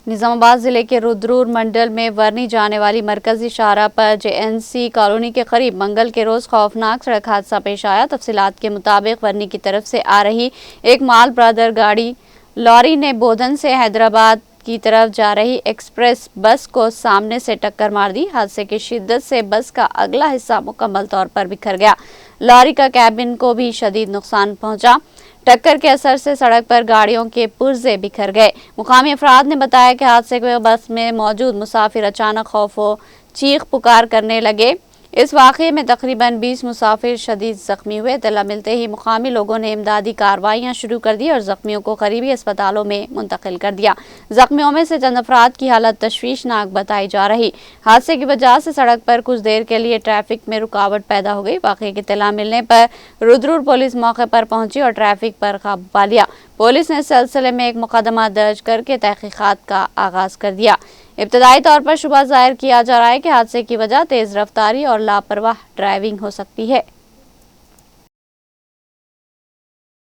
نظام آباد ضلع کے رودرور منڈل میں ورنی جانے والی مرکزی شاہراہ پر JNC کالونی کے قریب منگل کے روز خوفناک سڑک حادثہ پیش آیا۔ تفصیلات کے مطابق ورنی کی طرف سے آ رہی ایک مال بردار گاڑی لاری نے بودھن سے حیدرآباد کی طرف جا رہی ایکسپریس بس کو سامنے سے ٹکر مار دی۔ حادثے کی شدت سے بس کا اگلا حصہ مکمل طور پر بکھر گیا۔ لاری کا کیبن کو بھی شدید نقصان پہنچا۔ ٹکر کے اثر سے سڑک پر گاڑیوں کے پرزے بکھر گئے۔ مقامی افراد نے بتایا کہ حادثے میں بس میں موجود مسافر اچانک خوف و چیخ پکار کرنے لگے۔ اس واقعے میں تقریباً 20 مسافر شدید زخمی ہوئے۔ اطلاع ملتے ہی مقامی لوگوں نے امدادی کارروائیاں شروع کر دی اور زخمیوں کو قریبی اسپتالوں میں منتقل کر دیا۔ زخمیوں میں سے چند افراد کی حالت تشویشناک بتائی جا رہی۔ حادثے کی وجہ سے سڑک پر کچھ دیر کے لیے ٹریفک میں رکاوٹ پیدا ہو گئی۔ واقعے کی اطلاع ملنے پر رودرور پولیس موقع پر پہنچی اور ٹریفک پر قابو پا لیا۔ پولیس نے اس سلسلے میں ایک مقدمہ درج کر کے تحقیقات کا آغاز کر دیا۔ ابتدائی طور پر شبہ ظاہر کیا جا رہا ہے کہ حادثے کی وجہ تیز رفتاری اور لاپرواہ ڈرائیونگ ہو سکتی ہے۔